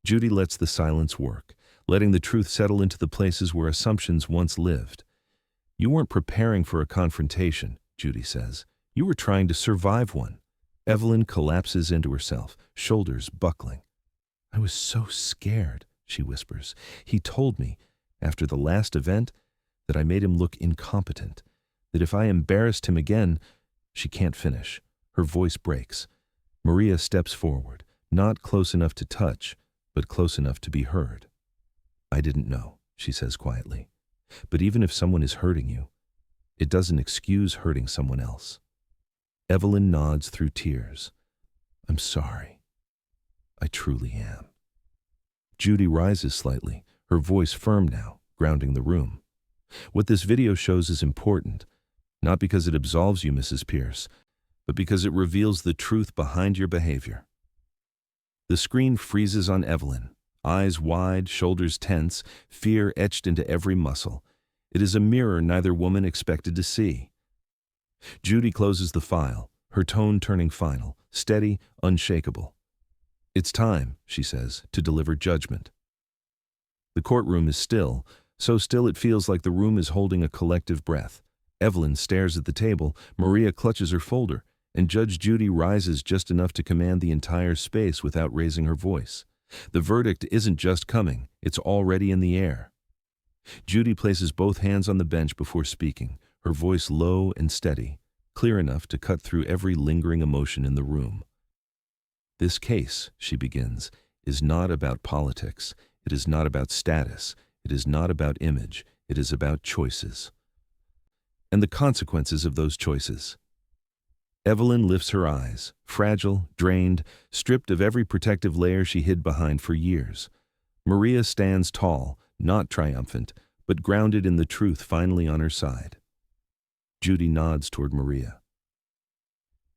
Judy lets the silence work, letting the truth settle into the places where assumptions once lived. "You weren't preparing for a confrontation," Judy says. "You were trying to survive one." Evelyn collapses into herself, shoulders buckling. "I was so scared," she whispers. "He told me, after the last event, that I made him look incompetent, that if I embarrassed him again—" She can't finish. Her voice breaks. Maria steps forward, not close enough to touch, but close enough to be heard. "I didn't know," she says quietly. "But even if someone is hurting you, it doesn't excuse hurting someone else." Evelyn nods through tears. "I'm sorry. I truly am." Judy rises slightly, her voice firm now, grounding the room. "What this video shows is important, not because it absolves you, Mrs. Pierce, but because it reveals the truth behind your behavior. The screen freezes on Evelyn, eyes wide, shoulders tense, fear etched into every muscle. It is a mirror neither woman expected to see. Judy closes the file, her tone turning final, steady, unshakable. "It's time," she says, "to deliver judgment." The courtroom is still, so still it feels like the room is holding a collective breath. Evelyn stares at the table, Maria clutches her folder, and Judge Judy rises just enough to command the entire space without raising her voice. The verdict isn't just coming, it's already in the air. Judy places both hands on the bench before speaking, her voice low and steady, clear enough to cut through every lingering emotion in the room. "This case," she begins, "is not about politics. It is not about status. It is not about image. It is about choices. And the consequences of those choices." Evelyn lifts her eyes, fragile, drained, stripped of every protective layer she hid behind for years. Maria stands tall, not triumphant, but grounded in the truth finally on her side. Judy nods toward Maria.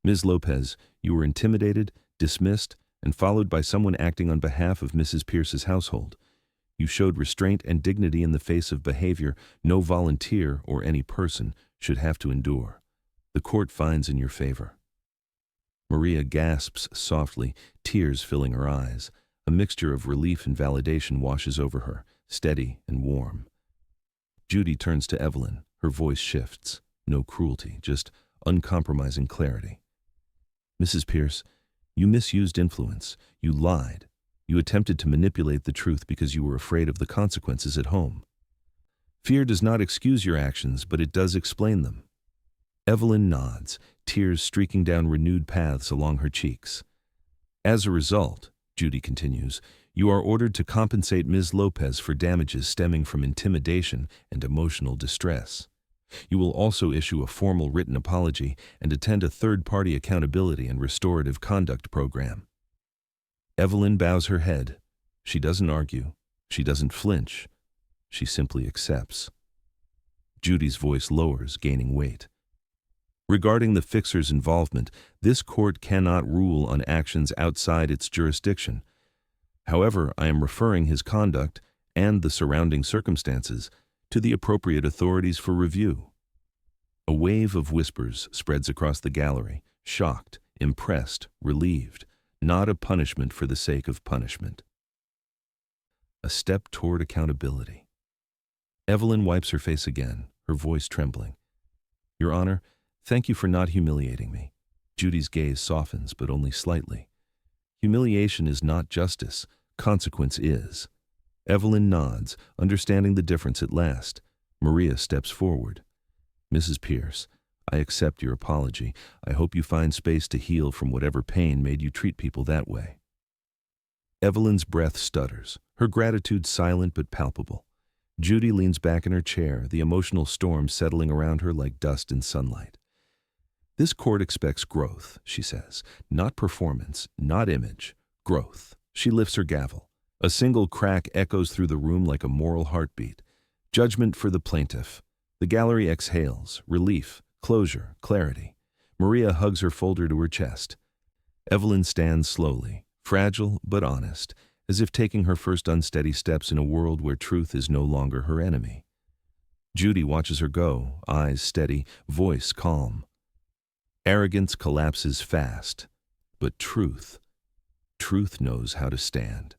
"Ms. Lopez, you were intimidated, dismissed, and followed by someone acting on behalf of Mrs. Pierce's household. You showed restraint and dignity in the face of behavior no volunteer or any person should have to endure. The court finds in your favor." Maria gasps softly, tears filling her eyes. A mixture of relief and validation washes over her, steady and warm. Judy turns to Evelyn, her voice shifts. No cruelty, just uncompromising clarity. "Mrs. Pierce, you misused influence. You lied. You attempted to manipulate the truth because you were afraid of the consequences at home. Fear does not excuse your actions, but it does explain them." Evelyn nods, tears streaking down renewed paths along her cheeks. "As a result," Judy continues, "you are ordered to compensate Ms. Lopez for damages stemming from intimidation and emotional distress. You will also issue a formal written apology and attend a third-party accountability and restorative conduct program." Evelyn bows her head. She doesn't argue. She doesn't flinch. She simply accepts. Judy's voice lowers, gaining weight. "Regarding the fixer's involvement, this court cannot rule on actions outside its jurisdiction. However, I am referring his conduct and the surrounding circumstances to the appropriate authorities for review." A wave of whispers spreads across the gallery, shocked, impressed, relieved, not a punishment for the sake of punishment. A step toward accountability. Evelyn wipes her face again, her voice trembling. "Your Honor, thank you for not humiliating me." Judy's gaze softens, but only slightly. "Humiliation is not justice. Consequence is." Evelyn nods, understanding the difference at last. Maria steps forward. "Mrs. Pierce, I accept your apology. I hope you find space to heal from whatever pain made you treat people that way." Evelyn's breath stutters, her gratitude silent but palpable. Judy leans back in her chair, the emotional storm settling around her like dust in sunlight. "This court expects growth," she says. "Not performance, not image. Growth." She lifts her gavel. A single crack echoes through the room like a moral heartbeat. Judgment for the plaintiff. The gallery exhales, relief, closure, clarity. Maria hugs her folder to her chest. Evelyn stands slowly, fragile but honest, as if taking her first unsteady steps in a world where truth is no longer her enemy. Judy watches her go, eyes steady, voice calm. Arrogance collapses fast, but truth knows how to stand.